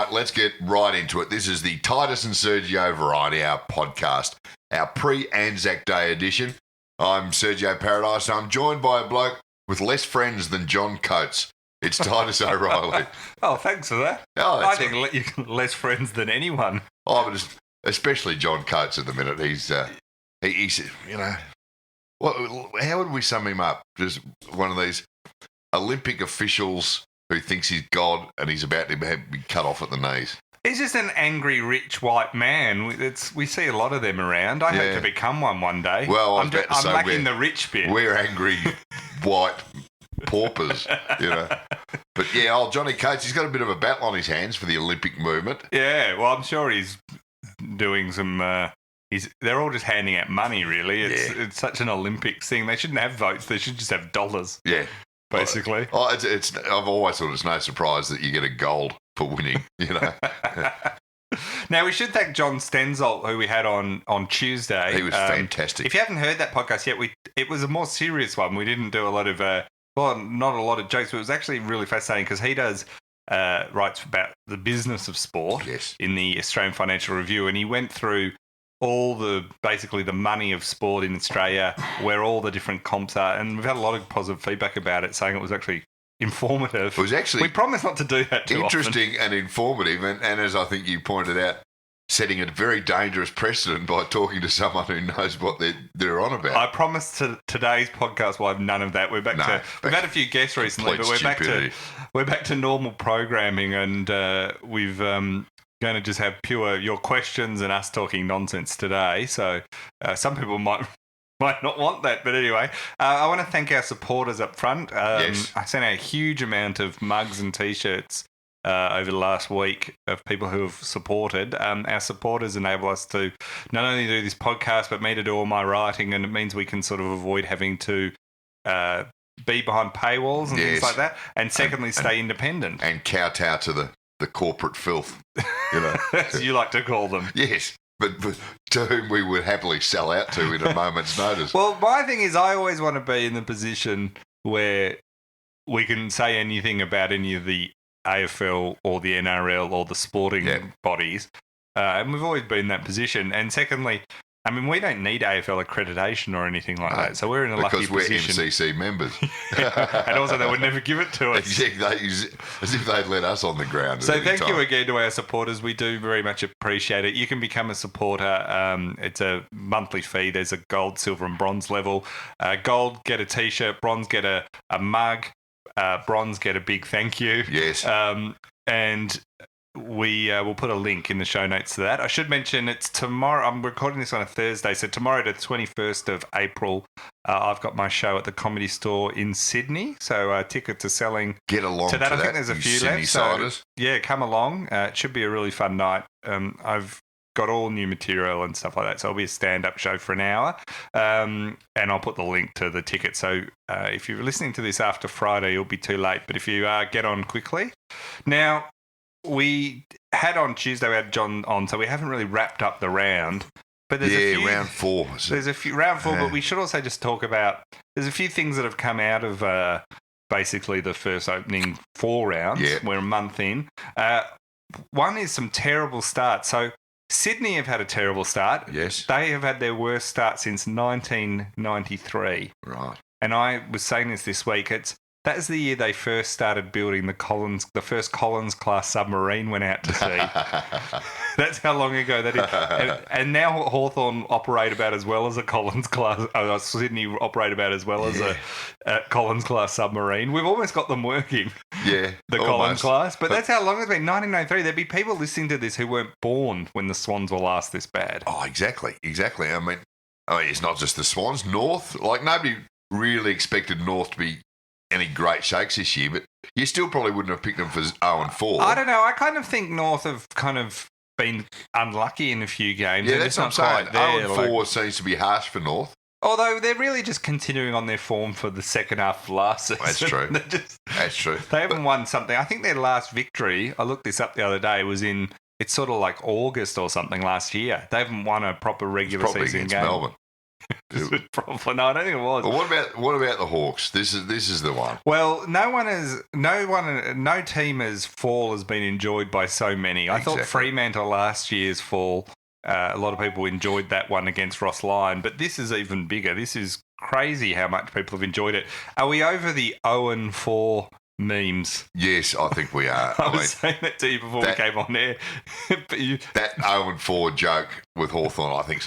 right, let's get right into it. This is the Titus and Sergio Variety Hour podcast, our pre-Anzac Day edition. I'm Sergio Paradise, and I'm joined by a bloke with less friends than John Coates. It's Titus O'Reilly. Oh, thanks for that. Oh, I think you're less friends than anyone. Oh, but especially John Coates at the minute. He's you know, how would we sum him up? Just one of these Olympic officials who thinks he's God and he's about to be cut off at the knees. He's just an angry, rich white man. We see a lot of them around. I hope to become one day. Well, I'm lacking the rich bit. We're angry white paupers, you know. But yeah, old Johnny Coates, he's got a bit of a battle on his hands for the Olympic movement. Yeah, well, I'm sure he's doing some. They're all just handing out money, really. It's such an Olympics thing. They shouldn't have votes. They should just have dollars. Yeah. Basically. I've always thought it's no surprise that you get a gold for winning, you know. Now, we should thank John Stenzolt, who we had on Tuesday. He was fantastic. If you haven't heard that podcast yet, it was a more serious one. We didn't do a lot of, not a lot of jokes, but it was actually really fascinating because he does writes about the business of sport in the Australian Financial Review, and he went through all basically the money of sport in Australia, where all the different comps are, and we've had a lot of positive feedback about it, saying it was actually informative. It was actually... We promise not to do that too interesting often. And informative, and as I think you pointed out, setting a very dangerous precedent by talking to someone who knows what they're on about. I promise today's podcast will have none of that. We've had a few guests recently, but we're back to normal programming, and we've going to just have pure your questions and us talking nonsense today. So some people might not want that, but anyway, I want to thank our supporters up front. I sent out a huge amount of mugs and T-shirts over the last week of people who have supported. Our supporters enable us to not only do this podcast, but me to do all my writing, and it means we can sort of avoid having to be behind paywalls and things like that, and secondly, stay independent. And kowtow to the corporate filth, you know. As you like to call them. Yes, but to whom we would happily sell out to in a moment's notice. Well, my thing is I always want to be in the position where we can say anything about any of the AFL or the NRL or the sporting bodies, and we've always been in that position. And secondly, I mean, we don't need AFL accreditation or anything like that, so we're in a lucky position. Because we're MCC members. And also they would never give it to us. As if they'd let us on the ground. So thank you again to our supporters. We do very much appreciate it. You can become a supporter. It's a monthly fee. There's a gold, silver and bronze level. Gold, get a T-shirt. Bronze, get a mug. Bronze, get a big thank you. Yes. And we will put a link in the show notes to that. I should mention it's tomorrow. I'm recording this on a Thursday, so tomorrow, the 21st of April, I've got my show at the Comedy Store in Sydney. So tickets are selling. Get along to that. I think there's a few left. So, yeah, come along. It should be a really fun night. I've got all new material and stuff like that. So it'll be a stand-up show for an hour. And I'll put the link to the ticket. So if you're listening to this after Friday, it'll be too late. But if you are, get on quickly. Now, we had on Tuesday, we had John on, so we haven't really wrapped up the round. But there's a few, round four. There's a few round four, but we should also just talk about. There's a few things that have come out of basically the first opening 4 rounds. Yeah. We're a month in. One is some terrible starts. So Sydney have had a terrible start. Yes, they have had their worst start since 1993. Right. And I was saying this week. That is the year they first started building the first Collins class submarine went out to sea. That's how long ago that is. And now Hawthorn operate about as well as a Collins class. Sydney operate about as well as a Collins class submarine. We've almost got them working. Yeah, the almost. Collins class. But that's how long it's been. 1993. There'd be people listening to this who weren't born when the Swans were last this bad. Oh, exactly. I mean, it's not just the Swans. North, like nobody really expected North to be any great shakes this year, but you still probably wouldn't have picked them for 0-4. I don't know. I kind of think North have kind of been unlucky in a few games. Yeah, that's what I'm saying. 0-4 seems to be harsh for North. Although they're really just continuing on their form for the second half of last season. That's true. That's true. They haven't won something. I think their last victory, I looked this up the other day, was in, it's sort of like August or something last year. They haven't won a proper regular season game. Melbourne. Probably no, I don't think it was. Well, what about the Hawks? This is the one. Well, no team's fall has been enjoyed by so many. I thought Fremantle last year's fall, a lot of people enjoyed that one against Ross Lyon, but this is even bigger. This is crazy how much people have enjoyed it. Are we over the 0-4 memes? Yes, I think we are. I was saying that to you before we came on air. But that 0-4 joke with Hawthorn, I think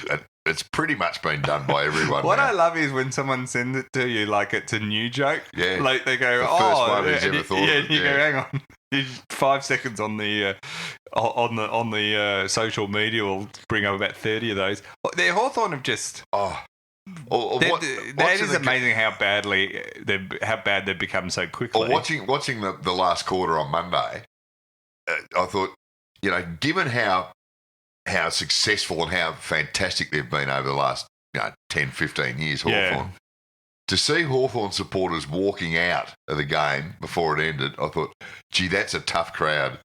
it's pretty much been done by everyone. What now. I love is when someone sends it to you like it's a new joke. Yeah. Like they go, the first one who's ever thought of it. And you go, hang on. 5 seconds on the social media will bring up about 30 of those. The Hawthorn have just... that is amazing how bad they've become so quickly. Watching the last quarter on Monday, I thought, given how successful and how fantastic they've been over the last 10, 15 years, Hawthorn, to see Hawthorn supporters walking out of the game before it ended, I thought, gee, that's a tough crowd.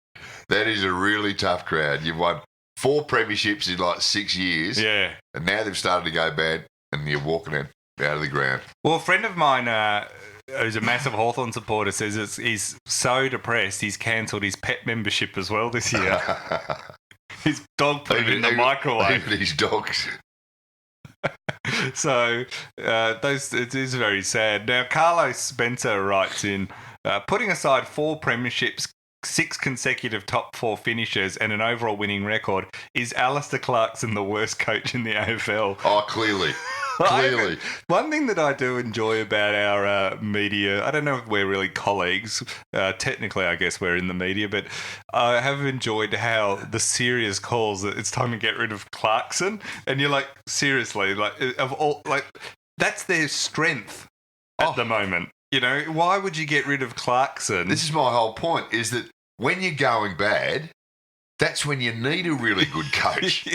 That is a really tough crowd. You've won 4 premierships in like 6 years, and now they've started to go bad. And you're walking out of the ground. Well, a friend of mine who's a massive Hawthorn supporter says he's so depressed he's cancelled his pet membership as well this year. His dog put him in the microwave. Even his dogs. So it is very sad. Now, Carlos Spencer writes in, putting aside 4 premierships, 6 consecutive top 4 finishes and an overall winning record, is Alistair Clarkson the worst coach in the AFL? Oh, clearly. Clearly. One thing that I do enjoy about our media, I don't know if we're really colleagues. Technically, I guess we're in the media, but I have enjoyed how the serious calls that it's time to get rid of Clarkson. And you're like, seriously, that's their strength at the moment. Why would you get rid of Clarkson? This is my whole point, is that when you're going bad, that's when you need a really good coach.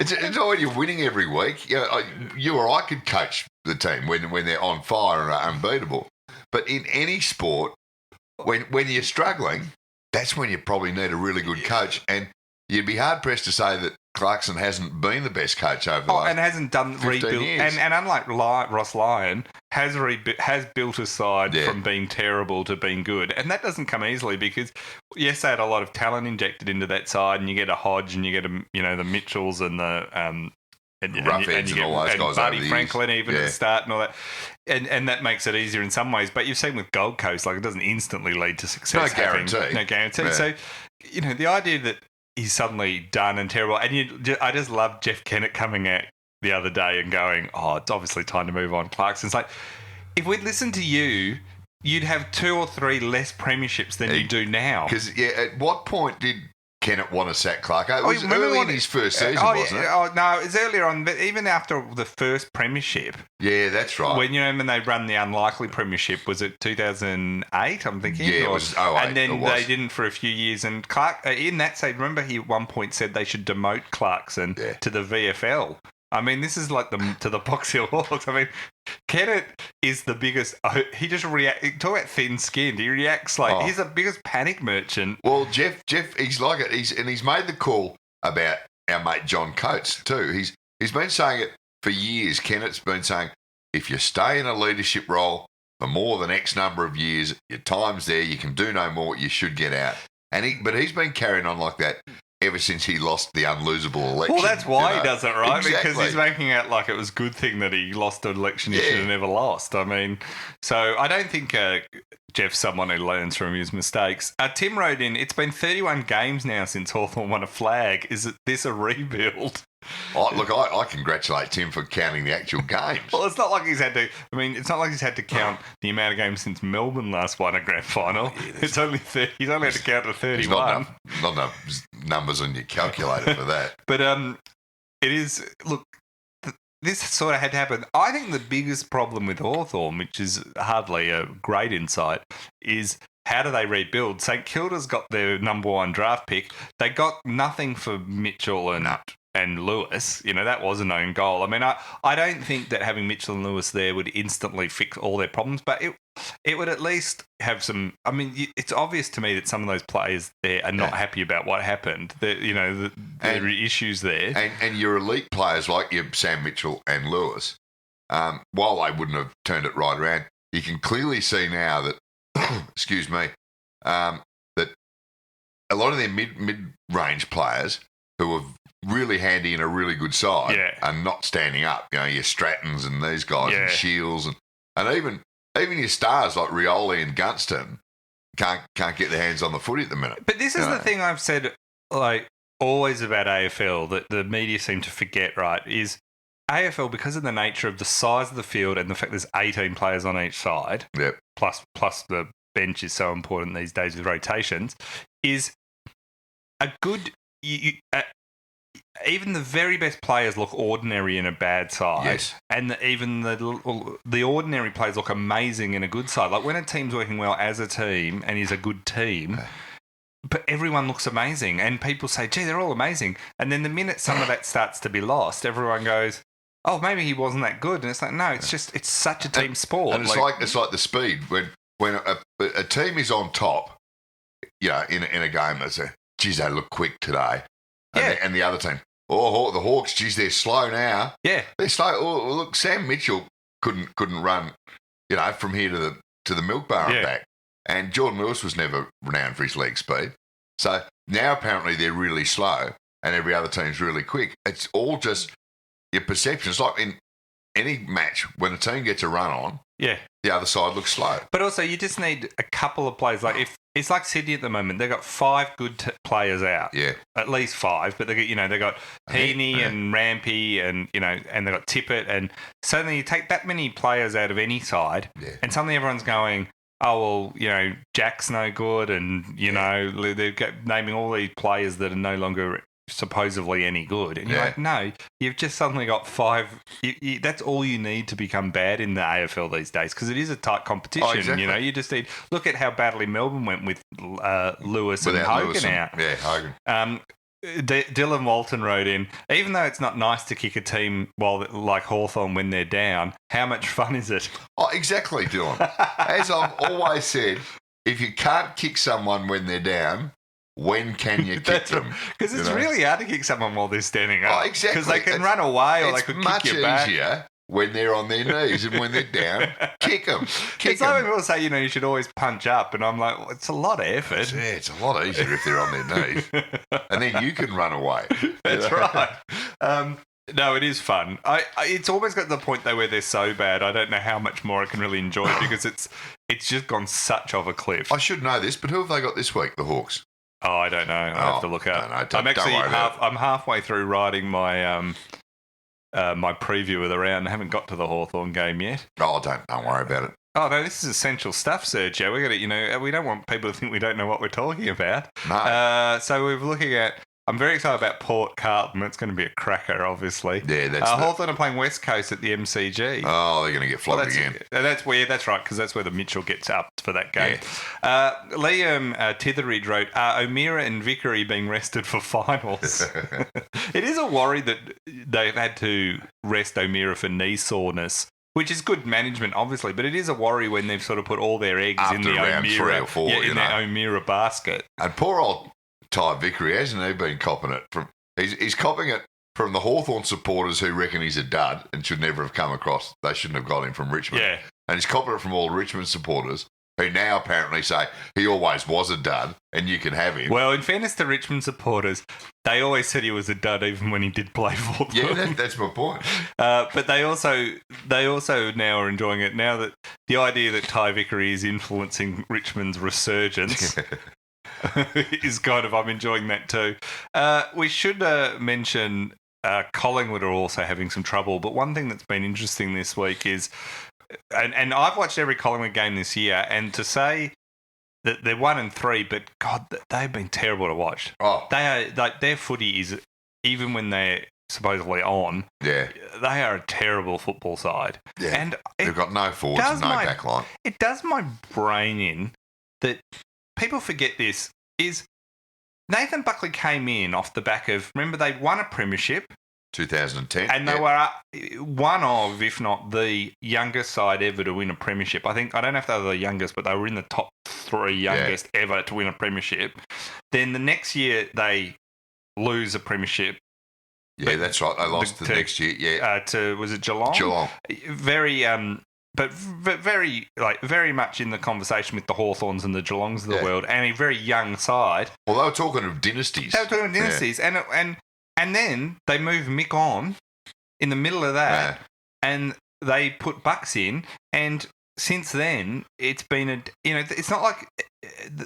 It's not when you're winning every week. You or I could coach the team when they're on fire and are unbeatable. But in any sport, when you're struggling, that's when you probably need a really good coach. And you'd be hard-pressed to say that Clarkson hasn't been the best coach over the last and hasn't done 15 rebuild. years. And unlike Ross Lyon, has built a side from being terrible to being good. And that doesn't come easily because, yes, they had a lot of talent injected into that side, and you get a Hodge and you get the Mitchells and the Roughheads and all those guys Buddy Franklin even at the start and all that. And that makes it easier in some ways. But you've seen with Gold Coast, it doesn't instantly lead to success. No guarantee. Yeah. So, the idea that he's suddenly done and terrible. And I just love Jeff Kennett coming out the other day and going, it's obviously time to move on. Clarkson's like, if we'd listened to you, you'd have 2 or 3 less premierships than you do now. Because, at what point did Kennett want to sack Clark? It was early in his first season, wasn't it? Oh, no, it was earlier on, but even after the first premiership. Yeah, that's right. When they run the unlikely premiership, was it 2008, I'm thinking? Yeah, it was 08. And then they didn't for a few years. And Clark, in that stage, remember he at one point said they should demote Clarkson to the VFL. I mean, this is like to the Box Hill Hawks. I mean, Kennett is the biggest. He just reacts. Talk about thin-skinned. He reacts like he's the biggest panic merchant. Well, Jeff, he's like it. He's made the call about our mate John Coates too. He's been saying it for years. Kennett's been saying, if you stay in a leadership role for more than X number of years, your time's there. You can do no more. You should get out. But he's been carrying on like that ever since he lost the unlosable election. Well, that's why he does it, right? Exactly. Because he's making out like it was a good thing that he lost an election he should have never lost. I mean, so I don't think Jeff's someone who learns from his mistakes. Tim wrote in, it's been 31 games now since Hawthorn won a flag. Is this a rebuild? I congratulate Tim for counting the actual games. Well, it's not like he's had to. I mean, it's not like he's had to count the amount of games since Melbourne last won a grand final. It's only 30. He's only had to count to 31. Not enough numbers on your calculator for that. But it is. Look, this sort of had to happen. I think the biggest problem with Hawthorn, which is hardly a great insight, is how do they rebuild? St Kilda's got their number 1 draft pick. They got nothing for Mitchell and and Lewis, that was an own goal. I mean, I don't think that having Mitchell and Lewis there would instantly fix all their problems, but it would at least have some. I mean, it's obvious to me that some of those players there are not happy about what happened. There are issues there. And your elite players like your Sam Mitchell and Lewis, while they wouldn't have turned it right around, you can clearly see now that, excuse me, that a lot of their mid-range players who are really handy in a really good side are not standing up. Your Strattons and these guys and Shields and even your stars like Rioli and Gunston can't get their hands on the footy at the minute. But this is the thing I've said always about AFL that the media seem to forget, right, is AFL, because of the nature of the size of the field and the fact there's 18 players on each side, plus the bench is so important these days with rotations, is a good... even the very best players look ordinary in a bad side, and even the ordinary players look amazing in a good side. Like when a team's working well as a team and is a good team, but everyone looks amazing, and people say, "Gee, they're all amazing." And then the minute some of that starts to be lost, everyone goes, "Oh, maybe he wasn't that good." And it's like, no, it's such a team sport. And it's like the speed when a team is on top, in a game. They say, "Geez, they look quick today," and the other team. Oh, the Hawks, geez, they're slow now. Yeah. They're slow. Oh, look, Sam Mitchell couldn't run, from here to the milk bar and back. And Jordan Lewis was never renowned for his leg speed. So now apparently they're really slow and every other team's really quick. It's all just your perception. It's like in any match, when a team gets a run on, the other side looks slow. But also you just need a couple of players. Like if it's like Sydney at the moment, they've got 5 good players out. Yeah. At least 5. But they've got Heaney and Rampy and they've got Tippett. And suddenly you take that many players out of any side and suddenly everyone's going, oh, well, Jack's no good. And, they're naming all these players that are no longer supposedly any good. And you're like, no, you've just suddenly got 5. That's all you need to become bad in the AFL these days, because it is a tight competition. Oh, exactly. You just need... Look at how badly Melbourne went with Lewis and Hogan out. Yeah, Hogan. Dylan Walton wrote in, even though it's not nice to kick a team like Hawthorn when they're down, how much fun is it? Oh, exactly, Dylan. As I've always said, if you can't kick someone when they're down, when can you kick them? Because it's really hard to kick someone while they're standing up. Oh, exactly. Because they can run away or they could kick you back. It's much easier when they're on their knees, and when they're down, kick them. It's like when people say, you should always punch up, and I'm like, well, it's a lot of effort. Yeah, it's a lot easier if they're on their knees, and then you can run away. That's right. No, it is fun. It's almost got to the point though where they're so bad, I don't know how much more I can really enjoy it, because it's just gone such off a cliff. I should know this, but who have they got this week? The Hawks. Oh, I don't know. I have to look up. I'm halfway through writing my my preview of the round. I haven't got to the Hawthorn game yet. Oh, don't worry about it. Oh no, this is essential stuff, Sergio. We got to, we don't want people to think we don't know what we're talking about. No. So we're looking at. I'm very excited about Port Carlton. It's going to be a cracker, obviously. Yeah, that's Hawthorn are playing West Coast at the MCG. Oh, they're going to get flogged again. That's right, because that's where the Mitchell gets up for that game. Yeah. Liam Titheridge wrote, are O'Meara and Vickery being rested for finals? It is a worry that they've had to rest O'Meara for knee soreness, which is good management, obviously, but it is a worry when they've sort of put all their eggs in the O'Meara, 3 or 4, their O'Meara basket. And poor old Ty Vickery, hasn't he been copping it from? He's copping it from the Hawthorn supporters who reckon he's a dud and should never have come across. They shouldn't have got him from Richmond. Yeah, and he's copping it from all Richmond supporters who now apparently say he always was a dud and you can have him. Well, in fairness to Richmond supporters, they always said he was a dud even when he did play for them. Yeah, that's my point. But they also now are enjoying it now that the idea that Ty Vickery is influencing Richmond's resurgence. Is kind of, I'm enjoying that too. We should mention Collingwood are also having some trouble, but one thing that's been interesting this week is, and I've watched every Collingwood game this year, and to say that they're 1-3, but God, they've been terrible to watch. Oh, they are their footy is, even when they're supposedly on, they are a terrible football side. Yeah, and they've got no forwards and no back line. It does my brain in that. People forget this, is Nathan Buckley came in off the back of, remember, they'd won a premiership. 2010. And they were one of, if not the youngest side ever to win a premiership. I don't know if they were the youngest, but they were in the top 3 youngest ever to win a premiership. Then the next year, they lose a premiership. Yeah, that's right. They lost the next year. Yeah. Was it Geelong? Geelong. Very, but very much in the conversation with the Hawthorns and the Geelongs of the world, and a very young side. Well, they were talking of dynasties. And then they move Mick on in the middle of that, and they put Bucks in. And since then, it's been it's not like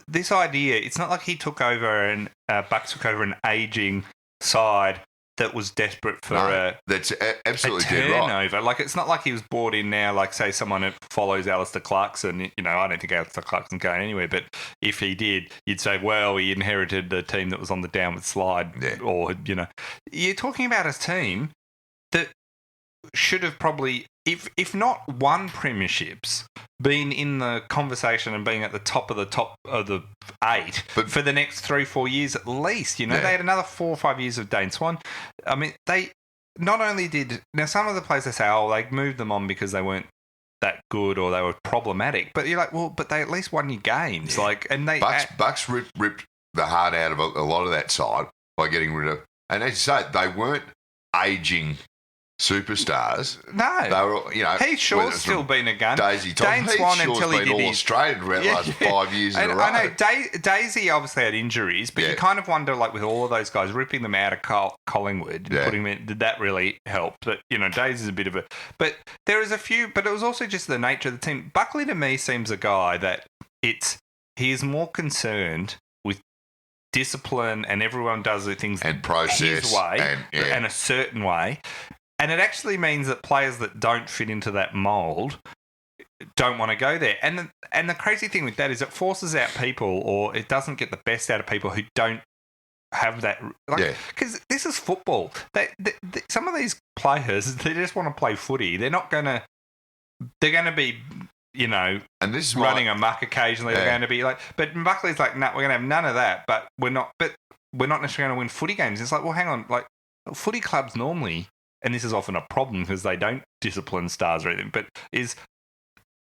this idea. It's not like he took over and Bucks took over an aging side that was desperate for that's absolutely a turnover. Dead right. Like, it's not like he was brought in now, like, say, someone who follows Alistair Clarkson. I don't think Alistair Clarkson's going anywhere, but if he did, you'd say, well, he inherited the team that was on the downward slide. Yeah. Or, you're talking about a team that should have probably, if not won premierships, been in the conversation and being at the top of the 8 for the next 3-4 years at least. They had another 4 or 5 years of Dane Swan. I mean, they not only did, now some of the players, they say, they moved them on because they weren't that good or they were problematic, but you're like, well, but they at least won your games. And they Bucks ripped the heart out of a lot of that side by getting rid of, and as you say, they weren't aging superstars. No. They were, Heath Shaw's still been a gun. Daisy Tom. Dane Swan Heath Shaw's until he been did All-Australian for the last 5 years in a row. I know Daisy obviously had injuries, but you kind of wonder, like, with all of those guys, ripping them out of Collingwood, putting them in, did that really help? But, Daisy's a bit of a... But there is a few... But it was also just the nature of the team. Buckley, to me, seems a guy that he is more concerned with discipline, and everyone does the things and process his way and a certain way. And it actually means that players that don't fit into that mould don't want to go there. And the crazy thing with that is it forces out people, or it doesn't get the best out of people who don't have that. Because this is football. Some of these players, they just want to play footy. They're not going to... They're going to be... and this is running amok occasionally. They're going to be like... But Buckley's like, no, we're going to have none of that, but we're not necessarily going to win footy games. It's like, well, hang on. Like, footy clubs normally... And this is often a problem because they don't discipline stars or anything, but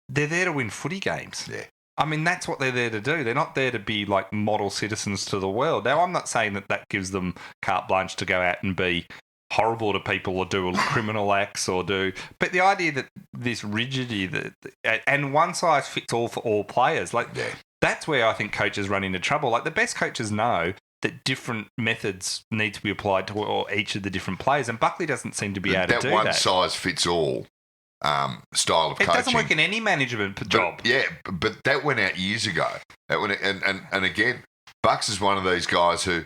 they're there to win footy games. Yeah. I mean, that's what they're there to do. They're not there to be like model citizens to the world. Now, I'm not saying that gives them carte blanche to go out and be horrible to people or do criminal acts or do... But the idea that this rigidity and one size fits all for all players, that's where I think coaches run into trouble. Like, the best coaches know that different methods need to be applied to each of the different players, and Buckley doesn't seem to be able to do that. That one-size-fits-all style of coaching. It doesn't work in any management job. But that went out years ago. And again, Bucks is one of these guys who,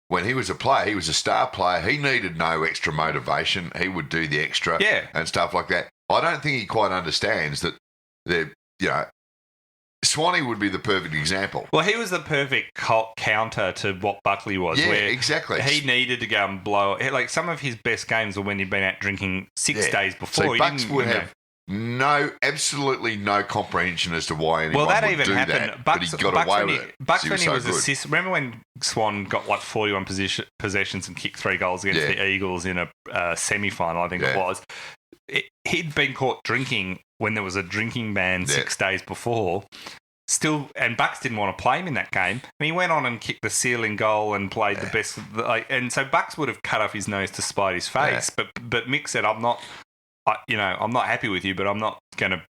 when he was a player, he was a star player. He needed no extra motivation. He would do the extra and stuff like that. I don't think he quite understands that Swanee would be the perfect example. Well, he was the perfect counter to what Buckley was. Yeah, where exactly. He needed to go and blow it. Like, some of his best games were when he'd been out drinking 6 days before. So Bucks would have absolutely no comprehension as to why anyone would do happened. that, but he got away with it. Bucks, when he was assist. Remember when Swan got like 41 possessions and kicked 3 goals against the Eagles in a semi-final, I think it was. He'd been caught drinking when there was a drinking ban 6 days before. Still, and Bucks didn't want to play him in that game. And he went on and kicked the ceiling goal and played the best. And so Bucks would have cut off his nose to spite his face. But Mick said, I'm not happy with you, but I'm not going to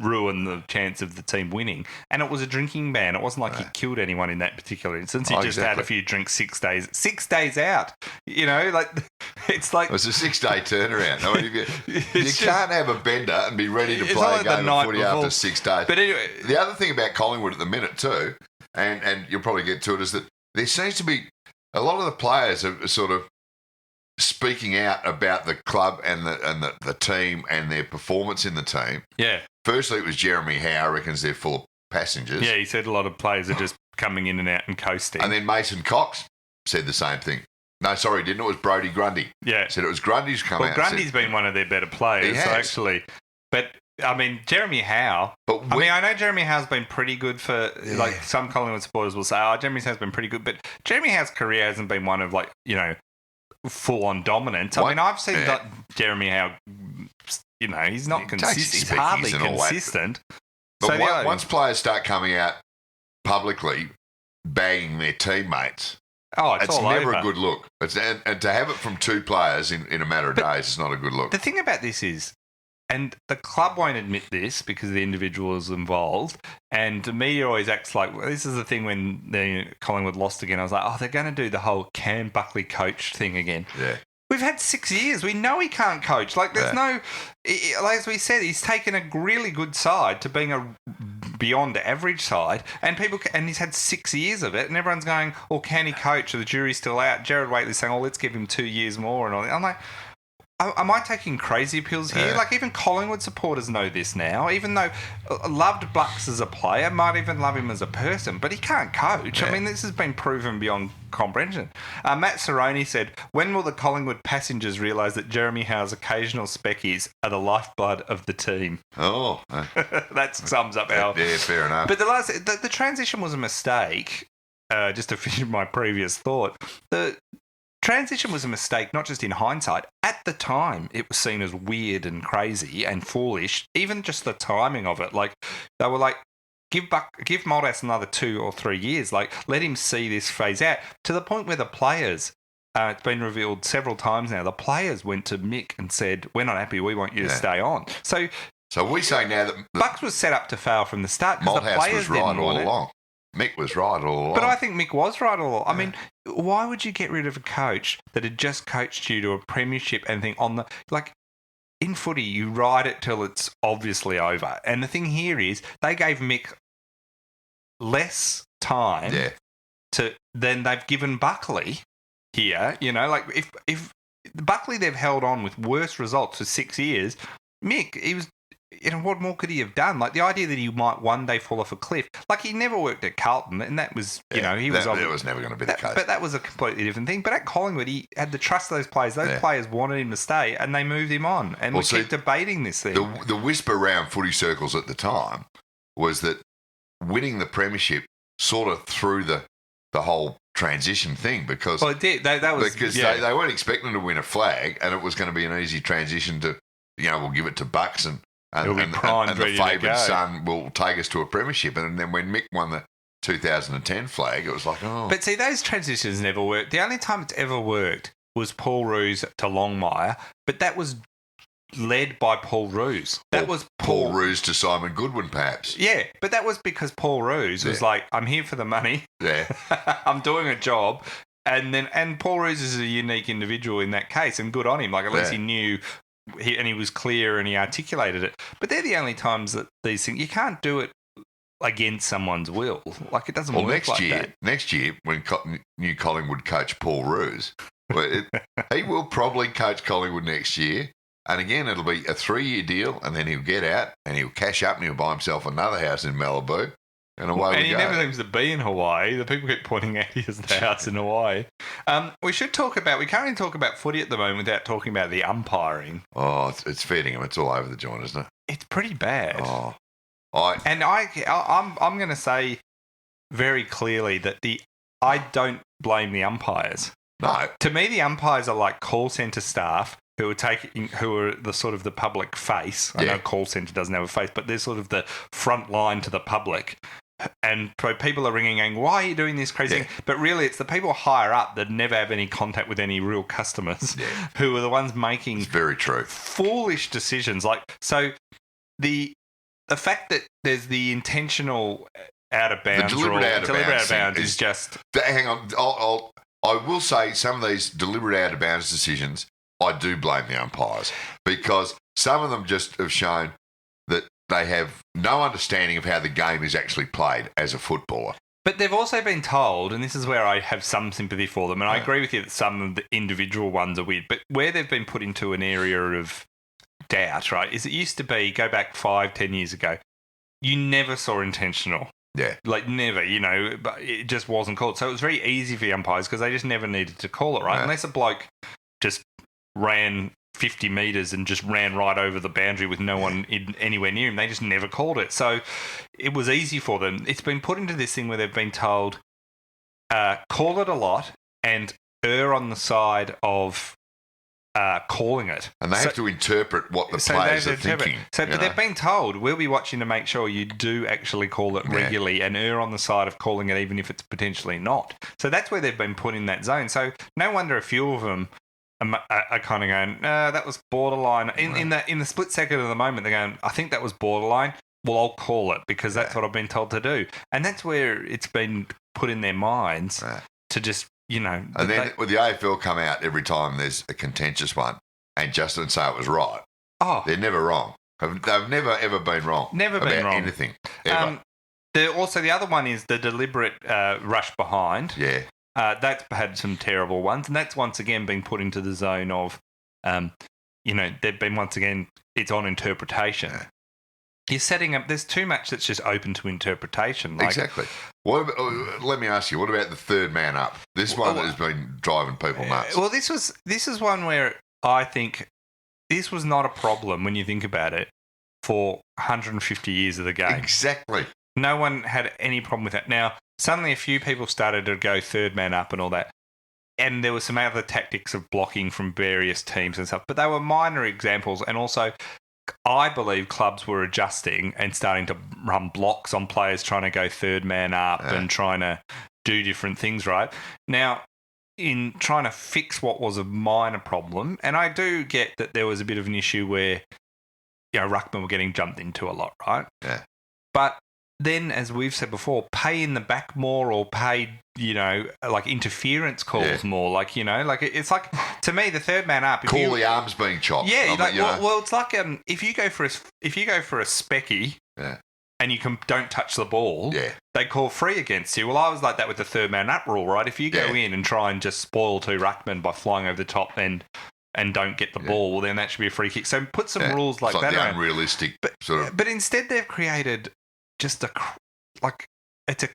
ruin the chance of the team winning. And it was a drinking ban. It wasn't like he killed anyone in that particular instance. He just had a few drinks 6 days. 6 days out. It's like... It was a 6-day turnaround. I mean, you can't have a bender and be ready to play a game of footy after 6 days. But anyway... The other thing about Collingwood at the minute too, and you'll probably get to it, is that there seems to be... A lot of the players are sort of speaking out about the club and the team and their performance in the team. Yeah. Firstly, it was Jeremy Howe reckons they're full of passengers. Yeah, he said a lot of players are just coming in and out and coasting. And then Mason Cox said the same thing. No, sorry, he didn't. It was Brodie Grundy. Yeah. Said it was Grundy's come out. Well, Grundy's been one of their better players, actually. But I mean, Jeremy Howe. I know Jeremy Howe's been pretty good for, like, some Collingwood supporters will say, Jeremy Howe's been pretty good, but Jeremy Howe's career hasn't been one of, like, full-on dominance. I mean, I've seen that Jeremy Howe, he's not consistent. He's hardly consistent. But once players start coming out publicly bagging their teammates, it's never a good look. And to have it from two players in a matter of days is not a good look. The thing about this is, and the club won't admit this because the individual is involved, and the media always acts like, this is the thing when Collingwood lost again. I was like, they're going to do the whole Cam Buckley coach thing again. Yeah. We've had 6 years. We know he can't coach. Like, there's no... Like, as we said, he's taken a really good side to being a beyond average side, and he's had 6 years of it, and everyone's going, can he coach? The jury's still out. Jared Waitley's saying, let's give him 2 years more and all that. I'm like... Am I taking crazy pills here? Like, even Collingwood supporters know this now, even though loved Bucks as a player, might even love him as a person, but he can't coach. I mean, this has been proven beyond comprehension. Matt Cerrone said, when will the Collingwood passengers realise that Jeremy Howe's occasional speckies are the lifeblood of the team? Oh. That sums up our... Yeah, fair enough. But the transition was a mistake, just to finish my previous thought. The transition was a mistake, not just in hindsight. At the time, it was seen as weird and crazy and foolish. Even just the timing of it, like they were like, give Maldas another 2 or 3 years. Like, let him see this phase out. To the point where the players, it's been revealed several times now, the players went to Mick and said, "We're not happy. We want you to stay on." So we say now that Bucks was set up to fail from the start because the players was right didn't want all along. Mick was right all along. But I think Mick was right all along. I mean, why would you get rid of a coach that had just coached you to a premiership and think on the... Like, in footy, you ride it till it's obviously over. And the thing here is they gave Mick less time than they've given Buckley here. Like, if Buckley they've held on with worse results for 6 years, Mick, he was... what more could he have done? Like, the idea that he might one day fall off a cliff. Like, he never worked at Carlton, and that was, That was never going to be the case. But that was a completely different thing. But at Collingwood, he had the trust of those players. Those players wanted him to stay, and they moved him on. And we keep debating this thing. The whisper around footy circles at the time was that winning the premiership sort of threw the whole transition thing because... Well, it did. They weren't expecting to win a flag, and it was going to be an easy transition to, we'll give it to Bucks and the favoured son will take us to a premiership. And then when Mick won the 2010 flag, it was like, But see, those transitions never worked. The only time it's ever worked was Paul Roos to Longmire, but that was led by Paul Roos. That was Paul Roos to Simon Goodwin, perhaps. Yeah, but that was because Paul Roos was like, I'm here for the money. Yeah. I'm doing a job. And Paul Roos is a unique individual in that case, and good on him. Like, at least he knew... he was clear and he articulated it. But they're the only times that these things... You can't do it against someone's will. Like, it doesn't work like that. Next year, when new Collingwood coach Paul Roos, he will probably coach Collingwood next year. And again, it'll be a 3-year deal, and then he'll get out and he'll cash up and he'll buy himself another house in Malibu. And away we go. And he never seems to be in Hawaii. The people keep pointing out he has the house in Hawaii. We can't even talk about footy at the moment without talking about the umpiring. Oh, it's feeding him. It's all over the joint, isn't it? It's pretty bad. Oh, I'm going to say very clearly that I don't blame the umpires. No. To me, the umpires are like call centre staff who are the sort of the public face. I know call centre doesn't have a face, but they're sort of the front line to the public. And people are ringing and going, why are you doing this crazy thing? But really, it's the people higher up that never have any contact with any real customers who are the ones making very true foolish decisions. Like, so the fact that there's the intentional out of bounds deliberate out of bounds is just... Hang on, I will say some of these deliberate out of bounds decisions, I do blame the umpires because some of them just have shown that they have no understanding of how the game is actually played as a footballer. But they've also been told, and this is where I have some sympathy for them, and I agree with you that some of the individual ones are weird, but where they've been put into an area of doubt, right, is it used to be, go back 5-10 years ago, you never saw intentional. Yeah. Like, never, but it just wasn't called. So it was very easy for the umpires because they just never needed to call it, right? Unless a bloke just ran 50 metres and just ran right over the boundary with no one anywhere near him. They just never called it. So it was easy for them. It's been put into this thing where they've been told, call it a lot and err on the side of calling it. And they have to interpret what the players are thinking. So but they've been told, we'll be watching to make sure you do actually call it regularly and err on the side of calling it even if it's potentially not. So that's where they've been put in that zone. So no wonder a few of them are kind of going, no, that was borderline. In the split second of the moment, they're going, I think that was borderline. Well, I'll call it because that's what I've been told to do. And that's where it's been put in their minds to just, And then with the AFL come out every time there's a contentious one and Justin say it was right. Oh. They're never wrong. They've never, ever been wrong. Never been wrong. Anything. Ever. Also, the other one is the deliberate rush behind. Yeah. That's had some terrible ones, and that's once again been put into the zone of, they've been once again, it's on interpretation. Yeah. You're setting up, there's too much that's just open to interpretation. Exactly. Let me ask you, what about the third man up? This one has been driving people nuts. Well, this is one where I think this was not a problem when you think about it for 150 years of the game. Exactly. No one had any problem with that. Now, suddenly a few people started to go third man up and all that. And there were some other tactics of blocking from various teams and stuff. But they were minor examples. And also, I believe clubs were adjusting and starting to run blocks on players trying to go third man up and trying to do different things, right? Now, in trying to fix what was a minor problem, and I do get that there was a bit of an issue where, ruckmen were getting jumped into a lot, right? Yeah. But then, as we've said before, pay in the back more or pay, like interference calls more. It's like, to me, the third man up. The arms being chopped. Yeah, well, it's like if you go for a specky and you don't touch the ball, they call free against you. Well, I was like that with the third man up rule, right? If you go in and try and just spoil two ruckmen by flying over the top and don't get the ball, well, then that should be a free kick. So put some rules like that. It's like the unrealistic sort of. But instead, they've created just it's a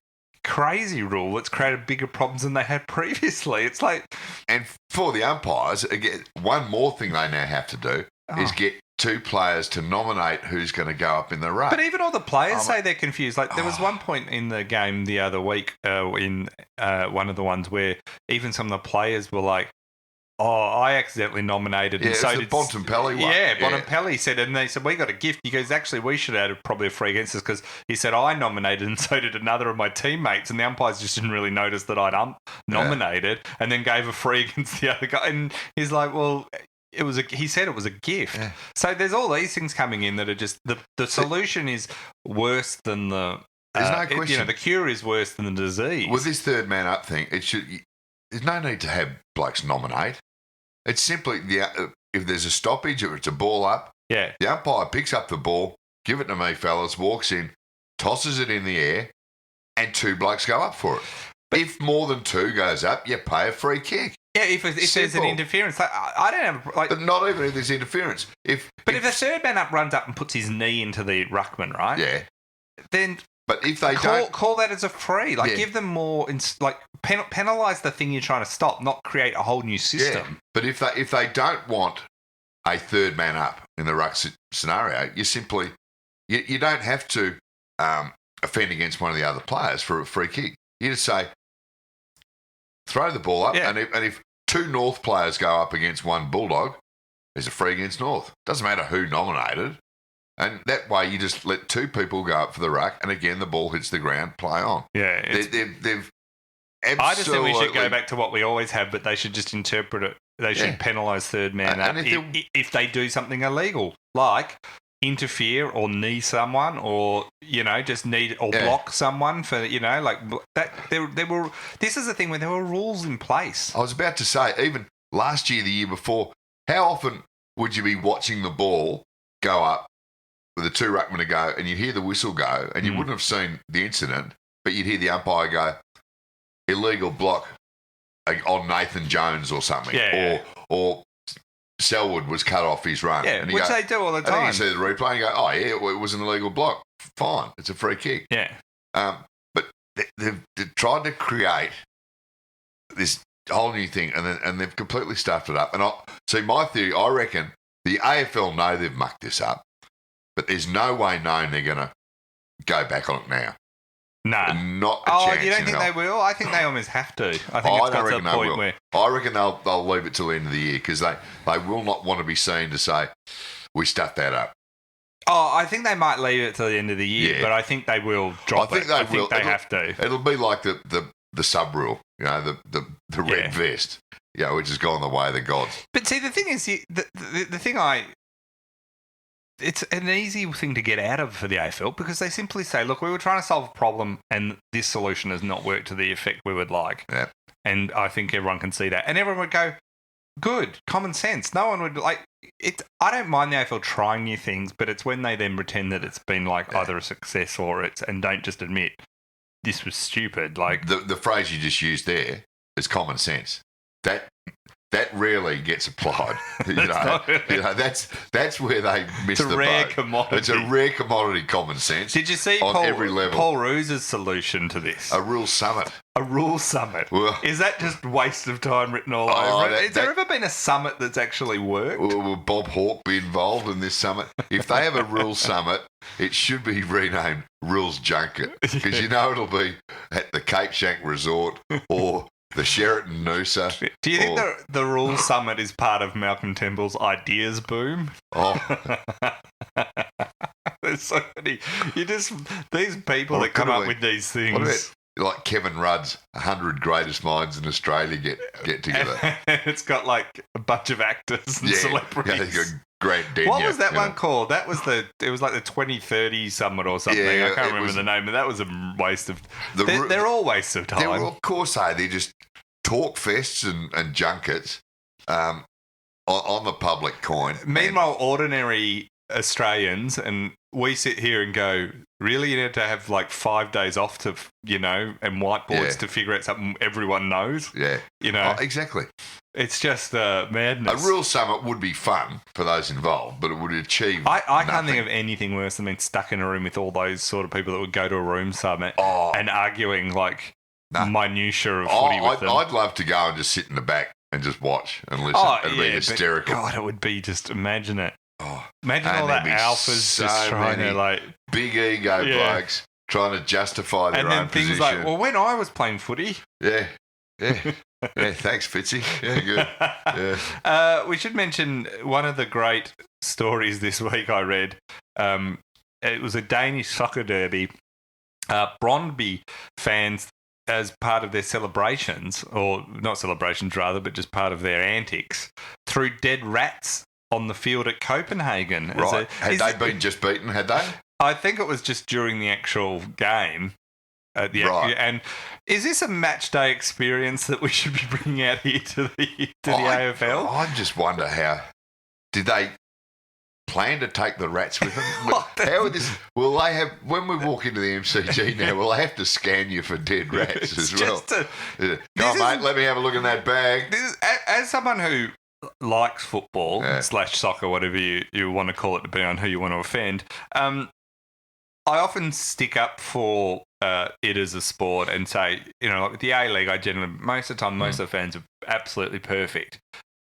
crazy rule that's created bigger problems than they had previously. It's like, and for the umpires, again, one more thing they now have to do is get two players to nominate who's going to go up in the ruck. But even all the players say they're confused. Like there was one point in the game the other week in one of the ones where even some of the players were like, I accidentally nominated. And so did Bontempelli one. Yeah, Bontempelli said, and they said, we got a gift. He goes, actually, we should have had probably a free against us because he said, I nominated and so did another of my teammates. And the umpires just didn't really notice that I'd nominated and then gave a free against the other guy. And he's like, well, he said it was a gift. Yeah. So there's all these things coming in that are just, the solution is worse than the... There's no question. The cure is worse than the disease. With this third man up thing, there's no need to have blokes nominate. It's simply if there's a stoppage or it's a ball up, the umpire picks up the ball, give it to me, fellas, walks in, tosses it in the air, and two blokes go up for it. But if more than two goes up, you pay a free kick. Yeah, if there's an interference, I don't have but not even if there's interference. If a third man up runs up and puts his knee into the ruckman, right? Yeah. Then. But if they call that as a free, give them more, penalise the thing you're trying to stop, not create a whole new system. Yeah. But if they don't want a third man up in the ruck scenario, you simply you don't have to offend against one of the other players for a free kick. You just say throw the ball up, and if two North players go up against one Bulldog, there's a free against North. Doesn't matter who nominated. And that way, you just let two people go up for the ruck, and again, the ball hits the ground, play on. Yeah. They've absolutely... I just think we should go back to what we always have, but they should just interpret it. They should penalise third man up if they do something illegal, like interfere or knee someone or, just block someone for, that. There were. This is the thing where there were rules in place. I was about to say, even last year, the year before, how often would you be watching the ball go up with the two ruckmen to go, and you'd hear the whistle go, and you wouldn't have seen the incident, but you'd hear the umpire go, illegal block on Nathan Jones or something, or Selwood was cut off his run. Yeah, which they do all the time. And you see the replay and you go, it was an illegal block. Fine, it's a free kick. Yeah. But they've tried to create this whole new thing, and they've completely stuffed it up. And see, my theory, I reckon the AFL know they've mucked this up, but there's no way known they're going to go back on it now. No. Not a chance. Oh, you don't think they will? I think they almost have to. I think it's got to the point where... I reckon they'll leave it till the end of the year because they will not want to be seen to say, we stuffed that up. Oh, I think they might leave it till the end of the year, but I think they will drop it. I think they have to. It'll be like the sub rule, the red vest, which has gone the way of the gods. But see, the thing is, the thing it's an easy thing to get out of for the AFL because they simply say, look, we were trying to solve a problem and this solution has not worked to the effect we would like. Yeah. And I think everyone can see that. And everyone would go, good, common sense. No one would like it. I don't mind the AFL trying new things, but it's when they then pretend that it's been like either a success or and don't just admit this was stupid. Like the phrase you just used there is common sense. That rarely gets applied. That's where they miss the boat. It's a rare commodity. It's a rare commodity, common sense. Did you see every level. Paul Roos's solution to this? A rule summit. A rule summit. Well, is that just waste of time written all over it? Has there ever been a summit that's actually worked? Will Bob Hawke be involved in this summit? If they have a rules summit, it should be renamed Rules Junket because it'll be at the Cape Shank Resort or the Sheraton Noosa. Do you think the Rules Summit is part of Malcolm Temple's ideas boom? Oh. There's so many. These people that come up with these things. What about like Kevin Rudd's 100 Greatest Minds in Australia get together? It's got like a bunch of actors and celebrities. Yeah, Grant Denyer, what was that one called? It was like the 2030 Summit or something. I can't remember the name, but that was a waste of... They're all wastes of time. Of course, they're just talk fests and junkets on the public coin. Meanwhile, ordinary Australians, and we sit here and go, really, you need to have like 5 days off to, and whiteboards to figure out something everyone knows? Yeah. Exactly. It's just madness. A real summit would be fun for those involved, but it would achieve I can't think of anything worse than being stuck in a room with all those sort of people that would go to a room summit and arguing like minutiae of footy with them. I'd love to go and just sit in the back and just watch and listen. It'd be hysterical. God, it would be just, imagine it. Imagine all that alphas just trying to like... Big ego blokes trying to justify their own position. And then things like, well, when I was playing footy... Yeah. Yeah, thanks, Fitzy. Yeah, good. Yeah. We should mention one of the great stories this week I read. It was a Danish soccer derby. Brøndby fans, as part of their celebrations, or not celebrations rather, but just part of their antics, threw dead rats on the field at Copenhagen. Right. Had they been just beaten, had they? I think it was just during the actual game. Right. And is this a match day experience that we should be bringing out here to the AFL? I just wonder did they plan to take the rats with them? How would this? Will they have, when we walk into the MCG now, will they have to scan you for dead rats as well? Come on, mate, let me have a look in that bag. As someone who likes football / soccer, whatever you want to call it, depending on who you want to offend, I often stick up for it as a sport and say, like with the A-League, most of the time, most of the fans are absolutely perfect.